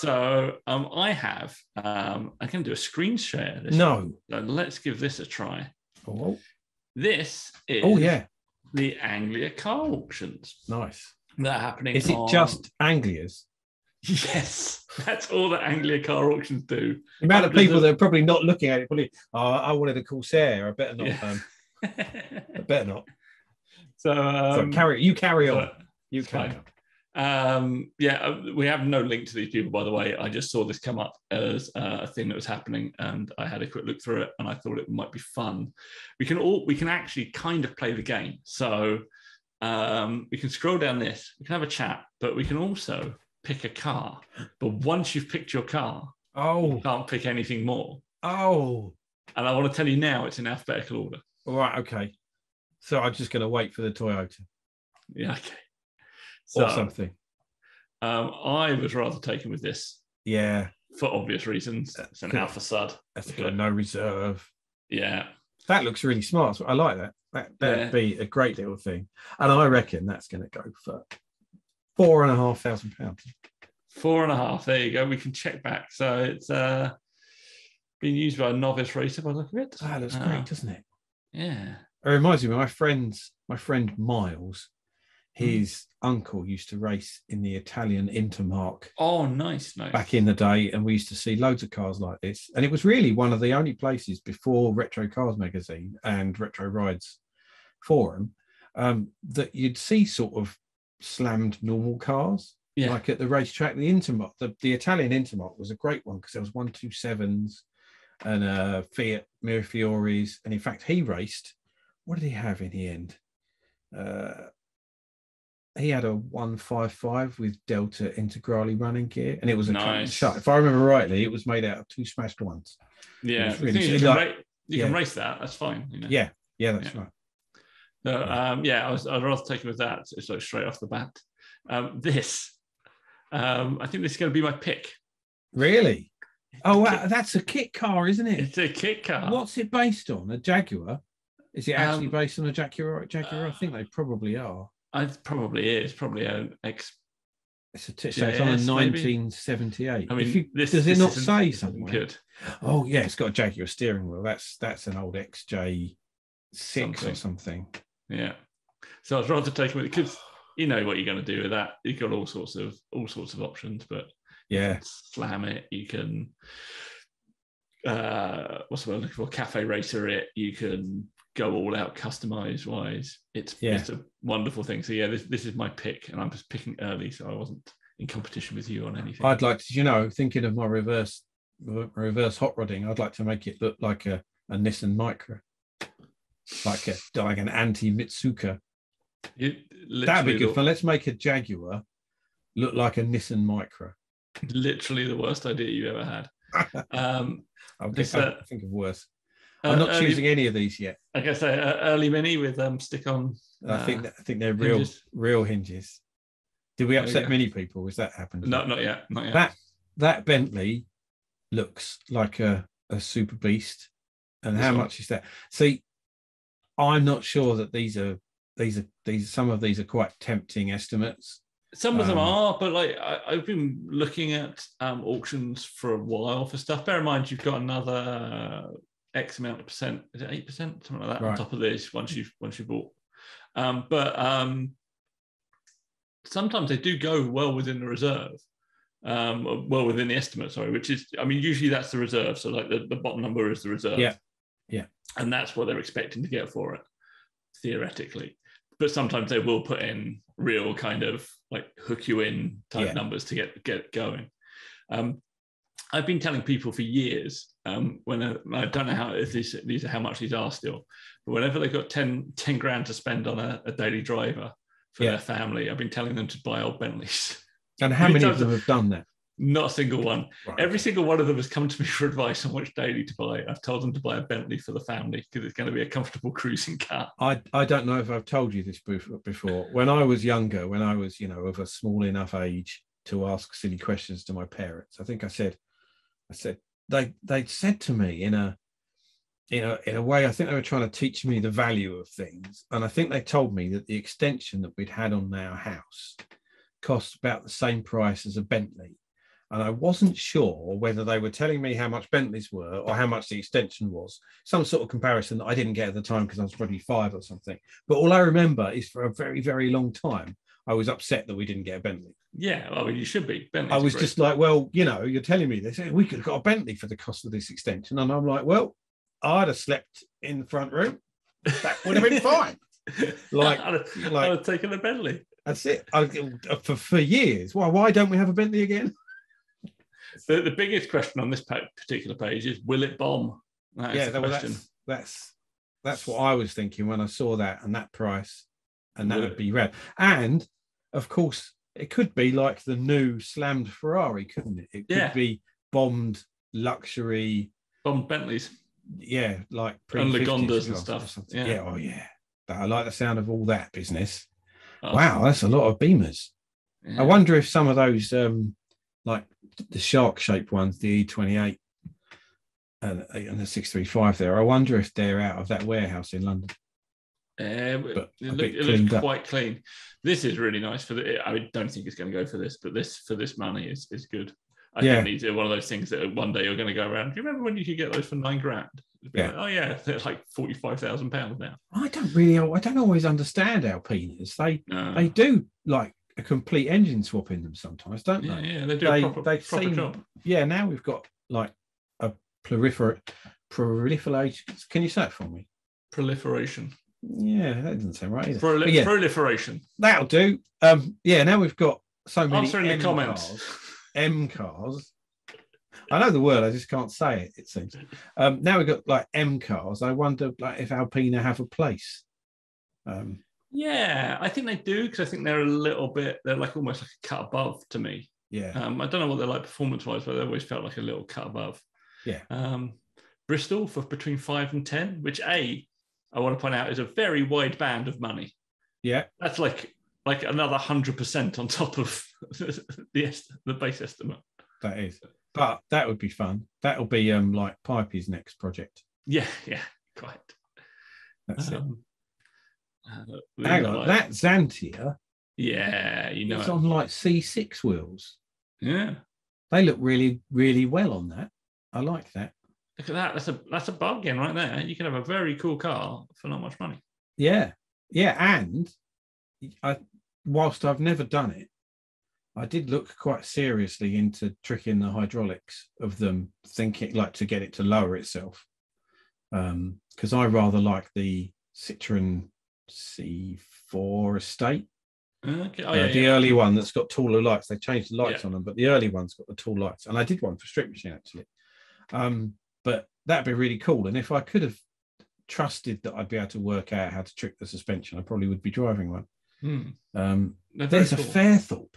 So I have, I can do a screen share. No. So let's give this a try. Oh. This is yeah, the Anglia Car Auctions. Nice. That are happening. Is it just Anglia's? Yes, that's all that Anglia Car Auctions do. The amount of people that are probably not looking at it, probably, I wanted a Corsair. I better not. Yeah. I better not. So, carry on. You carry on. We have no link to these people, by the way. I just saw this come up as a thing that was happening, and I had a quick look through it, and I thought it might be fun. We can actually kind of play the game. So we can scroll down this. We can have a chat, but we can also pick a car. But once you've picked your car, you can't pick anything more. And I want to tell you now, it's in alphabetical order. All right. Okay. So I'm just going to wait for the Toyota. Yeah. Okay. Or something. I was rather taken with this. Yeah. For obvious reasons. It's an Alpha Sud. That's got no reserve. Yeah. That looks really smart. I like that. That'd be a great little thing. And I reckon that's going to go for £4,500. 4.5. There you go. We can check back. So it's being used by a novice racer by the look of it. That looks great, doesn't it? Yeah. It reminds me of my friend Miles. His uncle used to race in the Italian Intermarque. Oh, nice. Back in the day, and we used to see loads of cars like this. And it was really one of the only places before Retro Cars magazine and Retro Rides forum that you'd see sort of slammed normal cars. Yeah. Like at the racetrack, the Intermarque, the Italian Intermarque was a great one because there was 127s and Fiat Mirafioris. And in fact, he raced. What did he have in the end? He had a 155 with Delta Integrale running gear, and it was a nice shut. If I remember rightly, it was made out of two smashed ones. Yeah, really you can race that. That's fine. You know? Yeah, that's right. So, I'd rather take it with that. It's like straight off the bat. This, I think this is going to be my pick. Really? Oh, wow, that's a kit car, isn't it? It's a kit car. What's it based on? A Jaguar? Is it actually based on a Jaguar? I think they probably are. It probably is. Probably an X. It's on a 1978. I mean, does it not say something? Good. Oh yeah, it's got a Jaguar steering wheel. That's an old XJ6 or something. Yeah. So I'd rather take it because you know what you're going to do with that. You've got all sorts of options, but yeah, slam it. You can. What's the word I'm looking for? Cafe racer it. You can go all out customize wise. It's a wonderful thing. So yeah, this is my pick, and I'm just picking early, so I wasn't in competition with you on anything. I'd like to, thinking of my reverse hot rodding, I'd like to make it look like a Nissan Micra, like an anti-Mitsuka. That'd be good fun. Let's make a Jaguar look like a Nissan Micra. Literally the worst idea you ever had. I'll think of worse. I'm not choosing any of these yet. I guess early mini with stick-on. I think they're real hinges. Did we upset many people? Has that happened? No, not yet. Not yet. That Bentley looks like a super beast. And how much is that? See, I'm not sure that these are some of these are quite tempting estimates. Some of them are, but like I've been looking at auctions for a while for stuff. Bear in mind, you've got another X amount of percent. Is it 8%? Something like that on top of this once you've bought. But sometimes they do go well within the reserve, well within the estimate. Sorry, which is, I mean, usually that's the reserve. So like the bottom number is the reserve. Yeah, and that's what they're expecting to get for it, theoretically. But sometimes they will put in real kind of like hook you in type numbers to get going. I've been telling people for years, when I don't know how if these are how much these are still, but whenever they've got 10 grand to spend on a daily driver for their family, I've been telling them to buy old Bentleys. And how many of them have done that? Not a single one. Right. Every single one of them has come to me for advice on which daily to buy. I've told them to buy a Bentley for the family because it's going to be a comfortable cruising car. I don't know if I've told you this before. When I was younger, when I was, of a small enough age to ask silly questions to my parents, I think I said they said to me in a way, I think they were trying to teach me the value of things. And I think they told me that the extension that we'd had on our house cost about the same price as a Bentley. and I wasn't sure whether they were telling me how much Bentleys were or how much the extension was. Some sort of comparison that I didn't get at the time because I was probably 5 or something. But all I remember is for a very, very long time, I was upset that we didn't get a Bentley. Yeah, well, you should be. Bentley's I was just like, well, you know, you're telling me this. We could have got a Bentley for the cost of this extension. And I'm like, well, I'd have slept in the front room. That would have been fine. I'd have taken a Bentley. That's it. For years. Why don't we have a Bentley again? The biggest question on this particular page is, will it bomb? That's the question. That's what I was thinking when I saw that and that price, and that would be rad. And of course, it could be like the new slammed Ferrari, couldn't it? It could be bombed luxury, bombed Bentleys. Yeah, like and Lagondas and stuff. Yeah. Oh yeah, I like the sound of all that business. Wow, that's a lot of Beamers. Yeah. I wonder if some of those, like the shark-shaped ones, the E28 and the 635 there, I wonder if they're out of that warehouse in London. It looks quite clean. This is really nice I don't think it's going to go for this, but for this money is good. I think these are one of those things that one day you're going to go around. Do you remember when you could get those for $9,000? Like, oh yeah, they're like £45,000 now. I don't always understand Alpinas. They do like a complete engine swap in them sometimes, don't they? Yeah, they do a proper job. Yeah, now we've got like a proliferation. Can you say it for me? Proliferation. Yeah, that doesn't sound right either. Proliferation. That'll do. Now we've got so many Answer in the comments. M cars. I know the word, I just can't say it seems. Now we've got like M cars. I wonder like if Alpina have a place. Yeah, I think they do, because I think they're like almost like a cut above to me. Yeah. I don't know what they're like performance-wise, but they always felt like a little cut above. Yeah. Bristol for between 5 and 10, which I want to point out is a very wide band of money. Yeah. That's like another 100% on top of the base estimate. That is. But that would be fun. That'll be like Pipey's next project. Yeah, quite. That's it. Hang on, that Xantia. Yeah, it's on like C6 wheels. Yeah, they look really, really well on that. I like that. Look at that. That's a bargain right there. You can have a very cool car for not much money. Yeah, and whilst I've never done it, I did look quite seriously into tricking the hydraulics of them, thinking like to get it to lower itself. Because I rather like the Citroen C4 Estate. Okay. The early one that's got taller lights. They changed the lights on them, but the early one's got the tall lights. And I did one for Strip Machine actually. But that'd be really cool. And if I could have trusted that I'd be able to work out how to trick the suspension, I probably would be driving one. There's a Fairthorpe.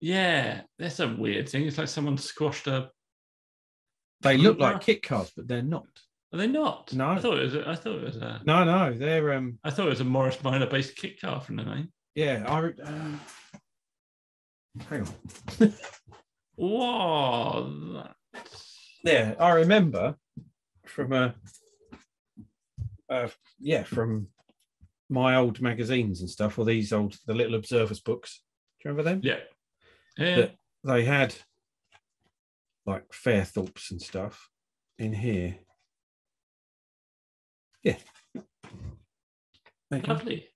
Yeah, that's a weird thing. It's like someone squashed a. They look like kit cars, but they're not. Are they not? No, I thought it was a. No, they're. I thought it was a Morris Minor based kit car from the name. Yeah, hang on. Whoa! Yeah, I remember from from my old magazines and stuff, or the Little Observers books. Do you remember them? Yeah. That they had like Fairthorpes and stuff in here. Yeah. Lovely.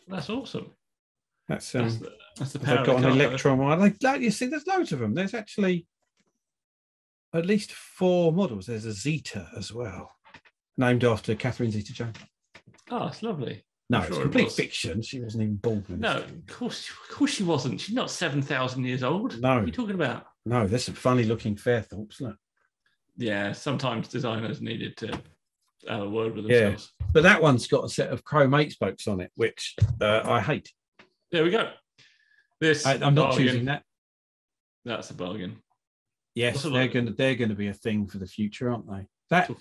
That's awesome. That's the power. They've got an Electron one. You see, there's loads of them. There's actually at least 4 models. There's a Zeta as well, named after Catherine Zeta-Jones. Oh, it's lovely. No, it's complete fiction. She wasn't even born. No, of course she wasn't. She's not 7,000 years old. No. What are you talking about? No, there's some funny looking Fairthorpes, look. Yeah, sometimes designers needed to have a word with themselves. Yeah. But that one's got a set of chrome 8 spokes on it, which I hate. There we go. I'm not choosing that. That's a bargain. Yes, they're going to be a thing for the future, aren't they? That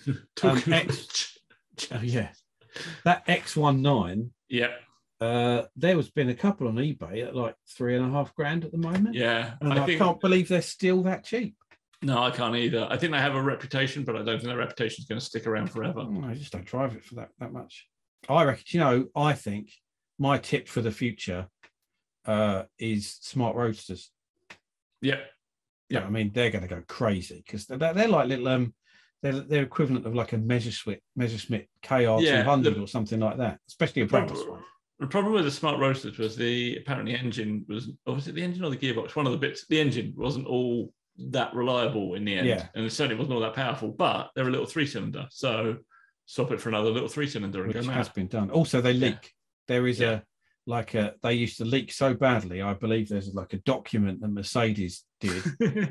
that X19. Yeah. There has been a couple on eBay at like $3,500 at the moment. Yeah, and I can't believe they're still that cheap. No, I can't either. I think they have a reputation, but I don't think that reputation is going to stick around forever. I just don't drive it for that much. I reckon. I think my tip for the future is smart roadsters. Yeah. Yeah, I mean they're going to go crazy because they're like little they're equivalent of like a Messerschmitt KR200 or something like that, especially a Brabus one. The problem with the Smart Roadsters was apparently engine was, or was it the engine or the gearbox? One of the bits. The engine wasn't all that reliable in the end, and it certainly wasn't all that powerful. But they're a little 3-cylinder, so swap it for another little 3-cylinder and which go mad. has been done. Also, they leak. There is they used to leak so badly. I believe there's like a document that Mercedes did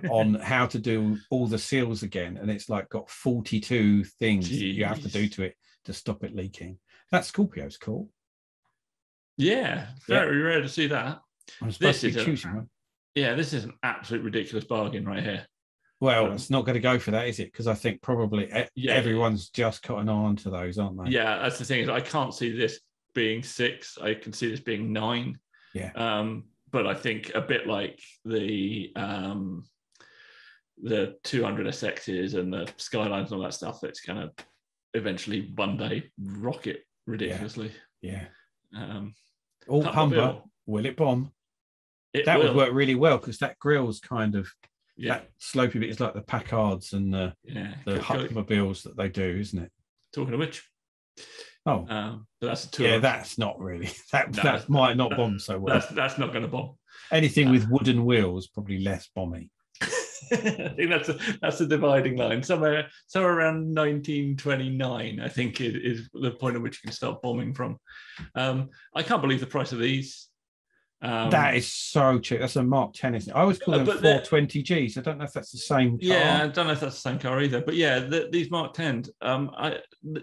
on how to do all the seals again, and it's like got 42 things that you have to do to it to stop it leaking. That Scorpio's cool. Yeah, very rare to see that. I'm supposed to be choosing one. Yeah, this is an absolute ridiculous bargain right here. Well, it's not going to go for that, is it? Because I think probably everyone's just cotton on to those, aren't they? Yeah, that's the thing. Is I can't see this being 6. I can see this being 9. Yeah. But I think a bit like the 200 SXs and the Skylines and all that stuff, that's going to eventually one day rocket ridiculously. Yeah. Humber, will it bomb? That will. Would work really well because that grill's kind of that slopey bit is like the Packards and the Huckmobiles that they do, isn't it? Talking of which, but that's a tour. Yeah, that's not really that might not bomb so well. That's not going to bomb. Anything with wooden wheels probably less bomby. I think that's a dividing line. Somewhere around 1929, I think is the point at which you can start bombing from. I can't believe the price of these. That is so cheap. That's a Mark 10, isn't it? I always call them 420Gs. I don't know if that's the same car. Yeah, I don't know if that's the same car either. But yeah, these Mark 10s,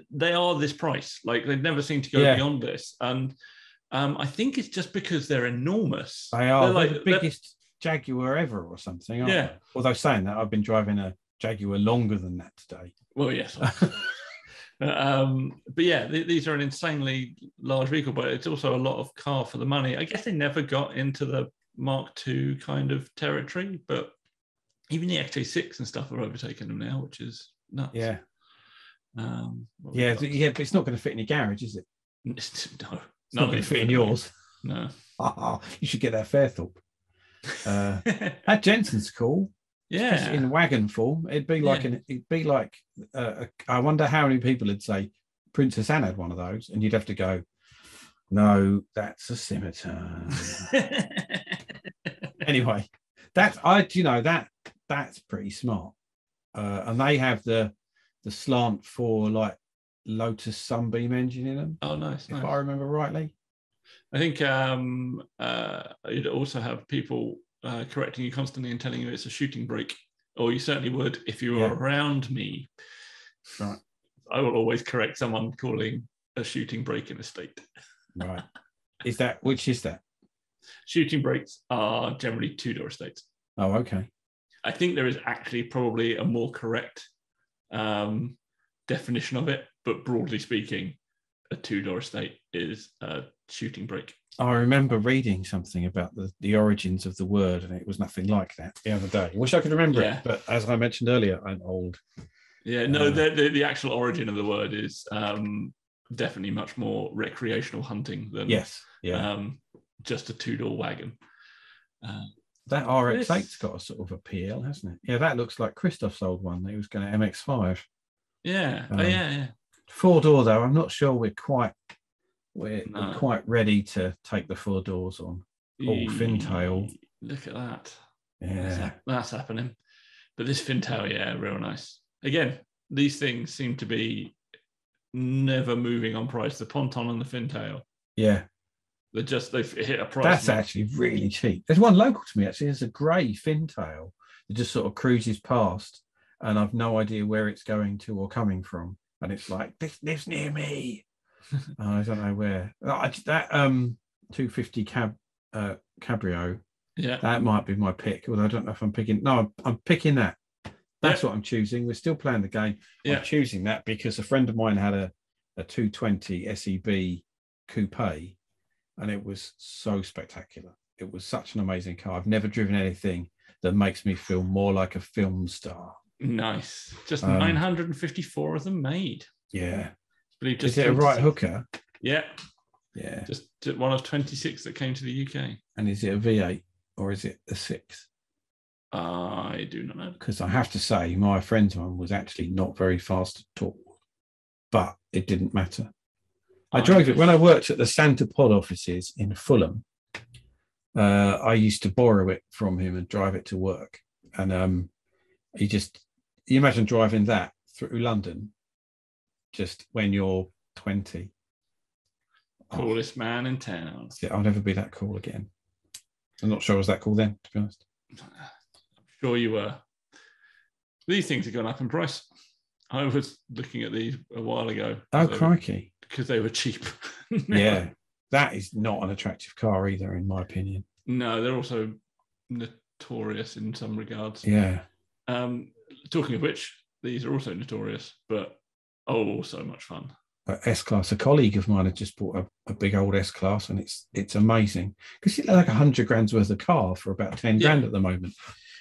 they are this price. Like they've never seemed to go beyond this. And I think it's just because they're enormous. They are. They're the biggest Jaguar ever or something. Aren't they? Although saying that, I've been driving a Jaguar longer than that today. Well, yes. But yeah, these are an insanely large vehicle, but it's also a lot of car for the money. I guess they never got into the Mark II kind of territory, but even the XJ6 and stuff are overtaking them now, which is nuts. Yeah. But it's not going to fit in your garage, is it? No. It's not going to fit in yours. No. You should get that Fairthorpe. That Jensen's cool. Yeah, especially in wagon form, it'd be like I wonder how many people would say Princess Anne had one of those, and you'd have to go, no, that's a scimitar. Anyway, that's pretty smart, and they have the slant for like Lotus Sunbeam engine in them. Oh, nice. If I remember rightly. I think you'd also have people correcting you constantly and telling you it's a shooting brake, or you certainly would if you were around me. Right. I will always correct someone calling a shooting brake in a state. Right. Which is that? Shooting brakes are generally 2-door estates. Oh, okay. I think there is actually probably a more correct definition of it, but broadly speaking, a 2-door estate is a shooting brake. I remember reading something about the origins of the word, and it was nothing like that the other day. I wish I could remember it, but as I mentioned earlier, I'm old. Yeah, no, the actual origin of the word is definitely much more recreational hunting than just a 2-door wagon. That RX-8's got a sort of appeal, hasn't it? Yeah, that looks like Christoph's old one. He was going to MX-5. Yeah, 4-door though, I'm not sure we're quite ready to take the 4 doors on. Fintail. Look at that. Yeah, that's happening. But this Fintail, real nice. Again, these things seem to be never moving on price. The Ponton and the Fintail. Yeah. They've hit a price. That's actually really cheap. There's one local to me actually. There's a grey Fintail that just sort of cruises past, and I've no idea where it's going to or coming from. And it's like, this lives near me. I don't know where. That 250 Cabrio. Yeah, that might be my pick. Although I don't know if I'm picking. No, I'm picking that. That's what I'm choosing. We're still playing the game. Yeah. I'm choosing that because a friend of mine had a 220 SEB coupe, and it was so spectacular. It was such an amazing car. I've never driven anything that makes me feel more like a film star. Nice. Just 954 of them made. Yeah. Is it a right hooker? Yeah. Yeah. Just one of 26 that came to the UK. And is it a V8 or is it a 6? I do not know. Because I have to say, my friend's one was actually not very fast at all, but it didn't matter. I drove it when I worked at the Santa Pod offices in Fulham. I used to borrow it from him and drive it to work. And you imagine driving that through London just when you're 20. Coolest man in town. I'll never be that cool again. I'm not sure I was that cool then, to be honest. I'm sure you were. These things have gone up in price. I was looking at these a while ago. Oh, crikey. Because they were cheap. Yeah, that is not an attractive car either, in my opinion. No, they're also notorious in some regards. Yeah. Talking of which, these are also notorious, but so much fun. S-Class. A colleague of mine had just bought a big old S-Class, and it's amazing because it's like 100 grand's worth of car for about 10 grand at the moment.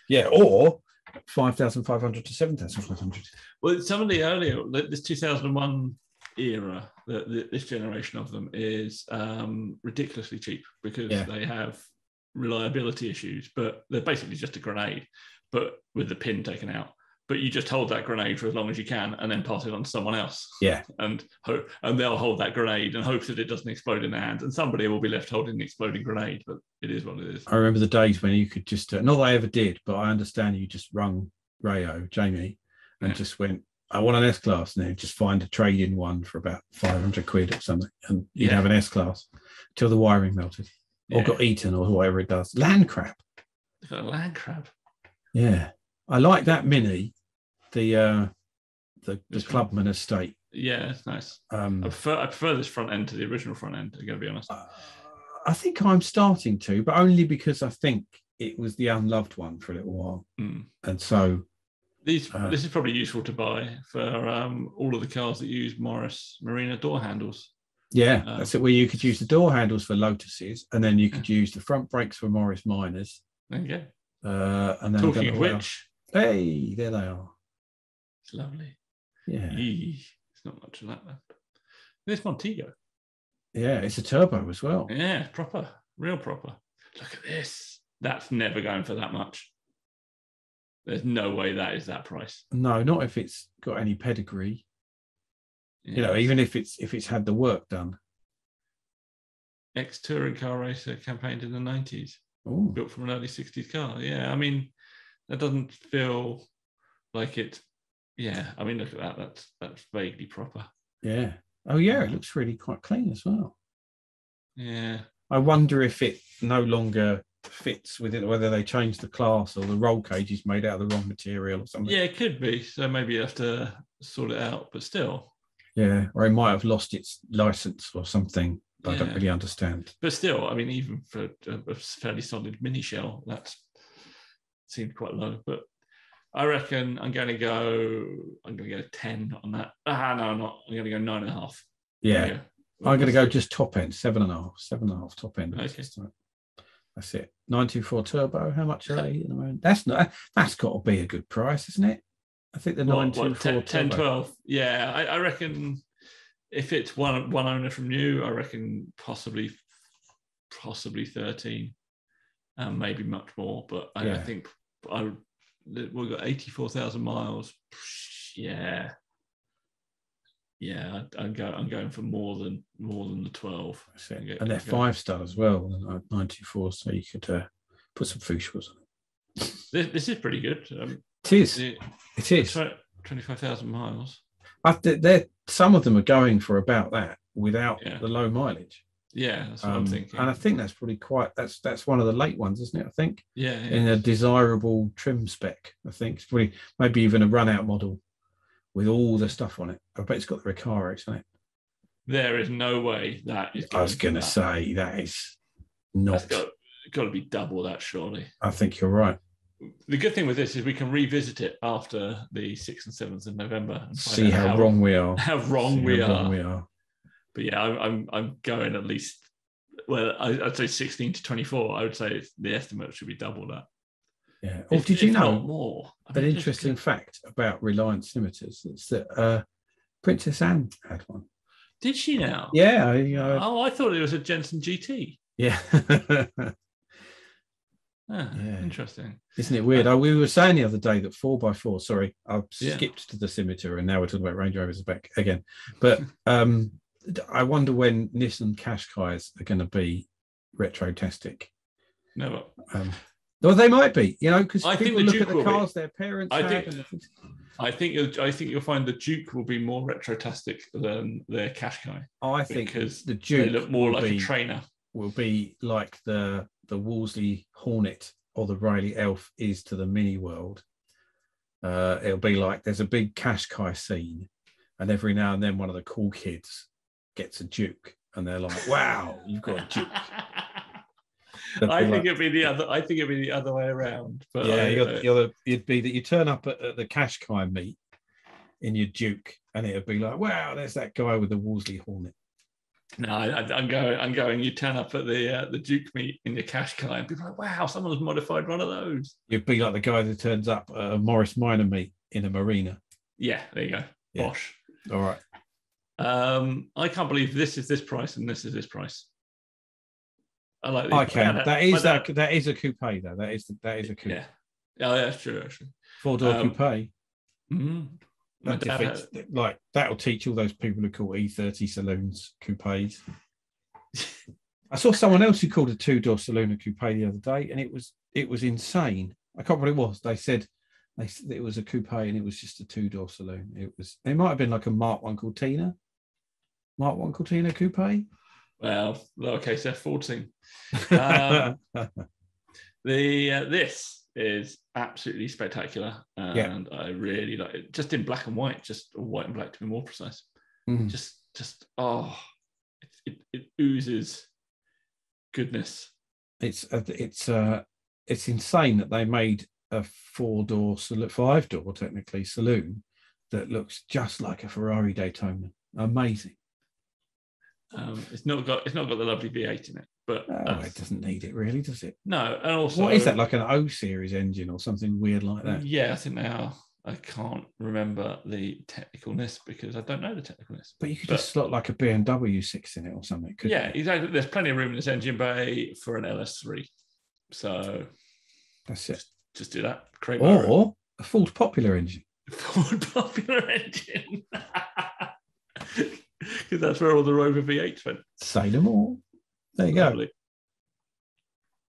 Yeah, or 5,500 to 7,500. Well, some of the earlier, this 2001 era, this generation of them is ridiculously cheap because they have reliability issues, but they're basically just a grenade, but with the pin taken out. But you just hold that grenade for as long as you can and then pass it on to someone else. Yeah. And they'll hold that grenade and hope that it doesn't explode in their hand. And somebody will be left holding the exploding grenade, but it is what it is. I remember the days when you could just, not that I ever did, but I understand you just rung Jamie, and just went, I want an S-Class, and then just find a trade-in one for about 500 quid or something. And you'd have an S-Class till the wiring melted or got eaten or whatever it does. Land crab. They've got a land crab. Yeah. I like that Mini. The Clubman estate. Yeah, it's nice. I prefer this front end to the original front end, I'm going to be honest. I think I'm starting to, but only because I think it was the unloved one for a little while. And so this is probably useful to buy for all of the cars that use Morris Marina door handles. Yeah, that's it, where you could use the door handles for Lotuses, and then you could use the front brakes for Morris Minors. There you go. And then talking of which, hey, there they are. It's lovely. Yeah. It's not much of that left. There's Montego. Yeah, it's a turbo as well. Yeah, proper. Real proper. Look at this. That's never going for that much. There's no way that is that price. No, not if it's got any pedigree. Yeah. Even if it's had the work done. Ex-touring car racer campaigned in the 90s. Ooh. Built from an early 60s car. Yeah, I mean, that doesn't feel like it. Yeah, I mean, look at that. That's vaguely proper. Yeah. Oh, yeah, it looks really quite clean as well. Yeah. I wonder if it no longer fits with it, whether they changed the class or the roll cage is made out of the wrong material or something. Yeah, it could be. So maybe you have to sort it out, but still. Yeah, or it might have lost its license or something. I don't really understand. But still, I mean, even for a fairly solid mini shell, that seemed quite low. But I reckon I'm going to go 10 on that. No, I'm not. I'm going to go 9.5. Yeah. I'm going to go just top end, 7.5 top end. Okay. That's it. 924 turbo. How much are they at the moment? That's got to be a good price, isn't it? I think the 924 10, 12. Yeah, I reckon if it's one owner from new, I reckon possibly 13, maybe much more. But I think we've got 84,000 miles. Yeah, I'm going for more than the 12. And they're 5-star as well, 924. So you could put some fuchsias on it. This is pretty good. It is. It is 25,000 miles. Some of them are going for about that without the low mileage. Yeah, that's what I'm thinking. And I think that's probably that's one of the late ones, isn't it? I think. Yeah. In a desirable trim spec. I think it's probably maybe even a run out model with all the stuff on it. I bet it's got the Recaros on it. There is no way that is. I was going to say that is not. That's got to be double that, surely. I think you're right. The good thing with this is we can revisit it after the 6th and 7th of November and see how wrong we are. How wrong we are. But yeah, I'm going at least. Well, I'd say 16 to 24. I would say the estimate should be double that. Yeah. Or did you know more? An interesting fact about Reliance limiters? It's that Princess Anne had one. Did she now? Yeah. I thought it was a Jensen GT. Yeah. Interesting. Isn't it weird? We were saying the other day that 4x4, sorry, I've skipped to the Scimitar and now we're talking about Range Rovers back again. But I wonder when Nissan Qashqais are going to be retro-tastic. Never. Well, they might be, because people look at the cars their parents had. I think you'll find the Duke will be more retro-tastic than their Qashqai. I think because the Duke they look more like a trainer. Will be like the Wolseley Hornet or the Riley Elf is to the Mini World. It'll be like there's a big Qashqai scene, and every now and then one of the cool kids gets a Duke, and they're like, "Wow, you've got a Duke." I think it'd be the other way around. But you'd be that you turn up at the Qashqai meet in your Duke, and it'd be like, "Wow, there's that guy with the Wolseley Hornet." No, I'm going. You turn up at the Duke meet in your Qashqai and people are like, wow, someone's modified one of those. You'd be like the guy that turns up at a Morris Minor meet in a marina. Yeah, there you go. Yeah. Bosh. All right. I can't believe this is this price and this is this price. I like. I can. That is a coupe though. That is a coupe. Yeah. Oh, yeah, that's true. Actually, 4-door coupe. Mm-hmm. That'll teach all those people who call E30 saloons coupes. I saw someone else who called a 2-door saloon a coupe the other day, and it was insane. I can't remember what it was. They said it was a coupe and it was just a 2-door saloon. It might have been like a Mark 1 Cortina. Mark 1 Cortina coupe. Well, lowercase f14. This is absolutely spectacular, and I really like it. Just in black and white, just white and black to be more precise. It oozes goodness. It's insane that they made a 5-door technically saloon that looks just like a Ferrari Daytona. Amazing. It's not got the lovely V8 in it, but it doesn't need it really, does it? No, and also what is that, like an O series engine or something weird like that? Yeah, I think they are. I can't remember the technicalness because I don't know the technicalness. But you could just slot like a BMW 6 in it or something. Yeah, exactly. There's plenty of room in this engine bay for an LS3, so that's it. Just do that. Or a Ford Popular engine. Ford Popular engine. Because that's where all the Rover V8s went. Say no more. There you go.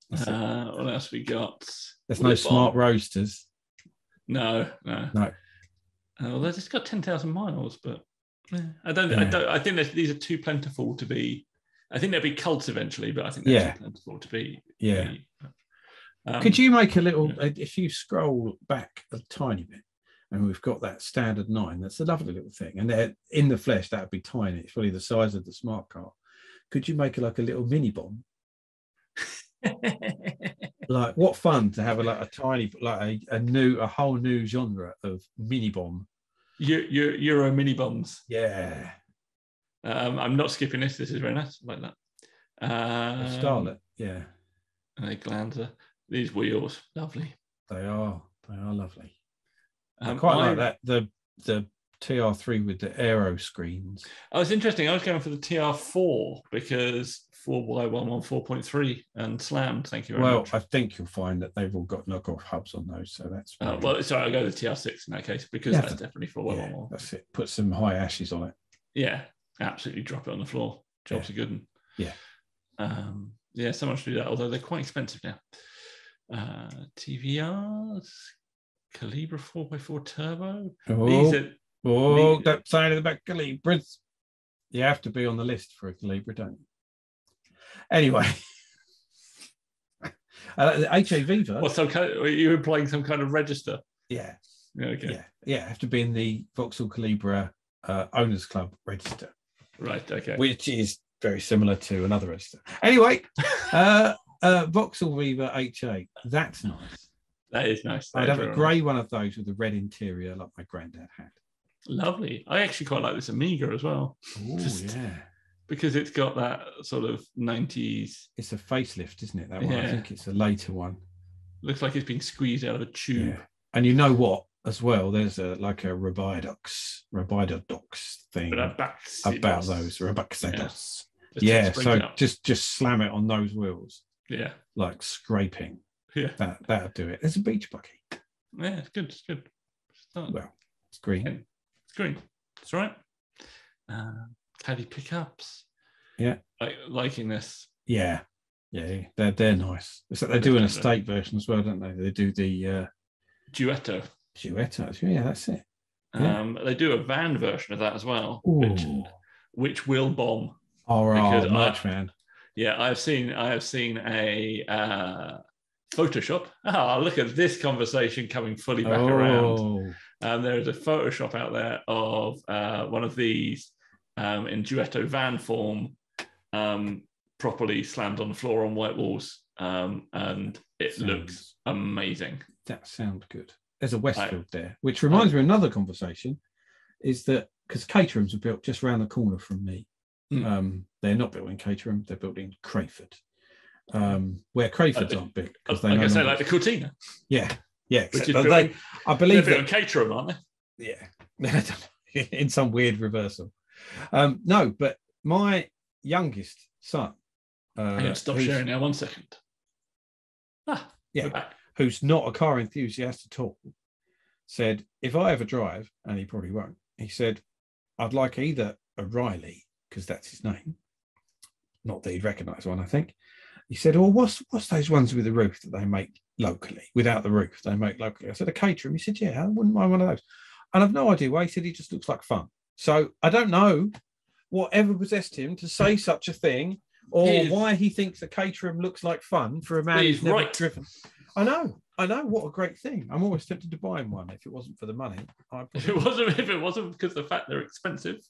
What else we got? There's no smart Roadsters. No. Although it's got 10,000 miles, but I think these are too plentiful to be. I think they'll be cults eventually, but I think they're too plentiful to be. Yeah. Could you make a little? If you scroll back a tiny bit. And we've got that standard 9. That's a lovely little thing. And in the flesh, that would be tiny. It's probably the size of the smart car. Could you make it like a little mini bomb? Like, what fun to have a tiny, like a whole new genre of mini bomb. Euro mini bombs. Yeah. I'm not skipping this. This is very nice. I like that. Starlet. Yeah. And a Glanzer. These wheels, lovely. They are lovely. I quite like that the TR3 with the aero screens. Oh, it's interesting. I was going for the TR4 because 4x1 4.3 and slammed. Thank you very much. Well, I think you'll find that they've all got knockoff hubs on those, so that's. I'll go to the TR6 in that case because that's definitely 4x1. That's it. Put some high ashes on it. Yeah, absolutely. Drop it on the floor. Jobs are good. Someone should do that. Although they're quite expensive now. TVRs. Calibra 4x4 turbo. That side of the back Calibras. You have to be on the list for a Calibra, don't you? Anyway, the HA Viva. Are you implying some kind of register? Yeah. Okay. Yeah. Have to be in the Vauxhall Calibra Owners Club register. Right. Okay. Which is very similar to another register. Anyway, Vauxhall Viva HA. That's nice. That is nice. I'd have a grey one of those with a red interior like my granddad had. Lovely. I actually quite like this Amiga as well. Oh, yeah. Because it's got that sort of 90s. It's a facelift, isn't it? That one. I think it's a later one. Looks like it's been squeezed out of a tube. Yeah. And you know what? As well, there's a Robidox thing about those Robidox. Yeah. So just slam it on those wheels. Yeah. Like scraping. Yeah, that'll do it. There's a beach buggy. Yeah, it's good. It's good. Well, it's green. Yeah, it's green. It's all right. Caddy pickups. Yeah. Liking this. Yeah. They're nice. Except they do an estate version as well, don't they? They do the Duetto. Yeah, that's it. Yeah. They do a van version of that as well, which will bomb. All right, merch man. Yeah, I have seen a Photoshop. Look at this conversation coming fully back around. There is a Photoshop out there of one of these in Duetto van form, properly slammed on the floor on white walls, and it looks amazing. That sounds good. There's a Westfield there, which reminds me of another conversation, is that because Caterhams are built just around the corner from me. They're not built in Caterham, they're built in Crayford, where Crayfords aren't built. Like I say, like the Cortina. Yeah. I believe they're built in Caterham, aren't they? Yeah. In some weird reversal. No, but my youngest son, stop sharing now 1 second. Who's not a car enthusiast at all, said, if I ever drive, and he probably won't, he said, I'd like either a Riley, because that's his name. Not that he'd recognise one, I think. He said, what's those ones with the roof that they make locally, without the roof, they make locally? I said, a Caterham. He said, yeah, I wouldn't mind one of those. And I've no idea why. He said he just looks like fun. So I don't know whatever possessed him to say such a thing, or why he thinks a Caterham looks like fun for a man who's never driven. I know. What a great thing. I'm always tempted to buy him one if it wasn't for the money. If it wasn't because of the fact they're expensive,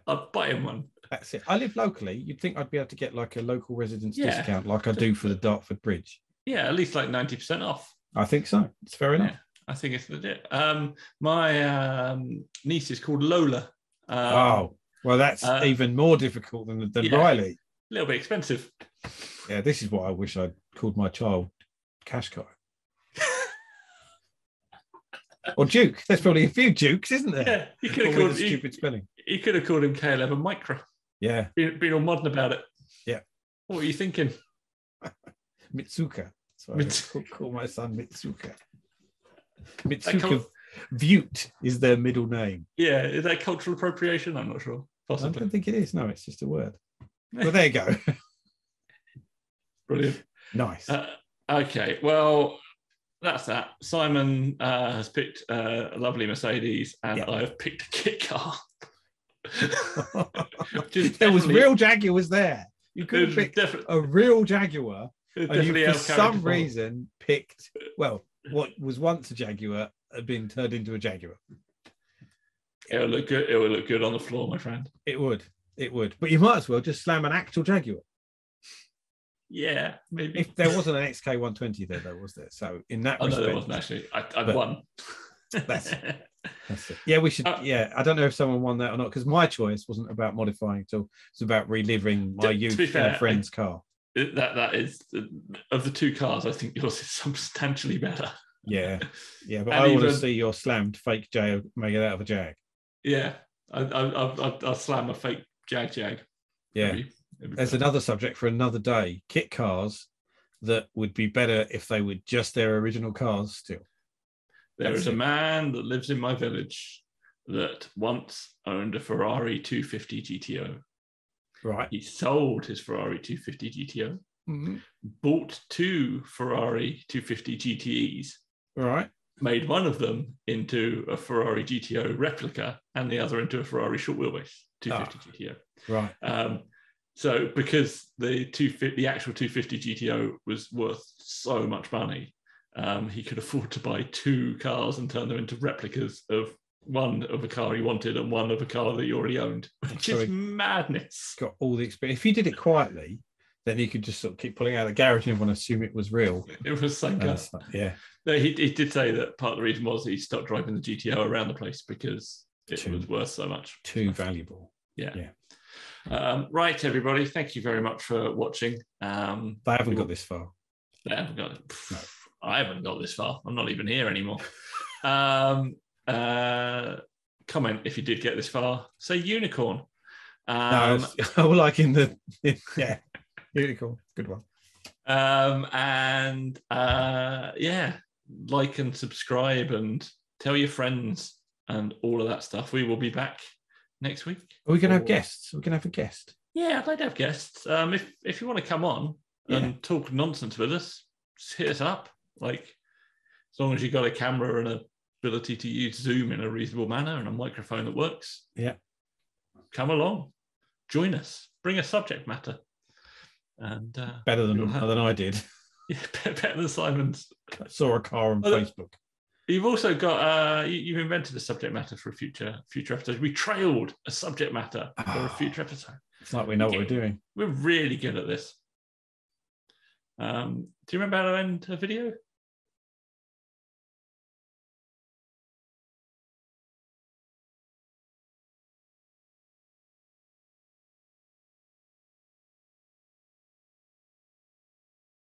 I'd buy him one. That's it. I live locally. You'd think I'd be able to get like a local residence discount like I do for the Dartford Bridge. Yeah, at least like 90% off. I think so. It's fair enough. I think it's legit. My niece is called Lola. Well, that's even more difficult than Riley. A little bit expensive. Yeah, this is what I wish I'd called my child Qashqai. Or Duke. There's probably a few Dukes, isn't there? Yeah, you could have called stupid spelling. You could have called him K11 Micro. Yeah. Been all modern about it. Yeah. What were you thinking? Mitsuka. So I call my son Mitsuka. Mitsuka Vute is their middle name. Yeah, is that cultural appropriation? I'm not sure. Possibly. I don't think it is. No, it's just a word. Well, there you go. Brilliant. Nice. Okay, well, that's that. Simon has picked a lovely Mercedes, and I have picked a kit car. There was real Jaguars there. You could pick a real Jaguar, and you for some reason picked, well, what was once a Jaguar had been turned into a Jaguar. It would look good. It would look good on the floor, my friend. It would. But you might as well just slam an actual Jaguar. Yeah, maybe. If there wasn't an XK120 there, was there? So in that respect, no, there wasn't actually. I'd won. That's it. Yeah, we should. I don't know if someone won that or not, because my choice wasn't about modifying at all. It's about reliving my youth in a friend's car. That is, of the two cars, I think yours is substantially better. Yeah, but I want to see your slammed fake Jag make it out of a Jag. Yeah, I'll slam a fake Jag. Yeah. There's another subject for another day. Kit cars that would be better if they were just their original cars still. There is a man that lives in my village that once owned a Ferrari 250 GTO. Right. He sold his Ferrari 250 GTO, bought two Ferrari 250 GTEs, right, made one of them into a Ferrari GTO replica and the other into a Ferrari short wheelbase 250 GTO. Right. So because the actual 250 GTO was worth so much money, he could afford to buy two cars and turn them into replicas of one of a car he wanted and one of a car that he already owned, which is madness. Got all the experience. If you did it quietly, then you could just sort of keep pulling out the garage and everyone assume it was real. It was so good. Yeah. No, he did say that part of the reason was he stopped driving the GTO around the place because it was worth so much. Too valuable. Yeah. Right, everybody. Thank you very much for watching. They haven't got this far. They haven't got it. No. I haven't got this far. I'm not even here anymore. Comment if you did get this far. Say unicorn. No, like in the unicorn. Good one. Yeah, like and subscribe and tell your friends and all of that stuff. We will be back next week. Are we going to have guests? We're going to have a guest. Yeah, I'd like to have guests. If you want to come on and talk nonsense with us, just hit us up. Like, as long as you've got a camera and an ability to use Zoom in a reasonable manner and a microphone that works. Yeah. Come along. Join us. Bring a subject matter. And better than I did. Yeah, better than Simon's. I saw a car on Facebook. You've also got you've invented a subject matter for a future episode. We trailed a subject matter for a future episode. It's like we know what we're doing. We're really good at this. Do you remember how to end a video?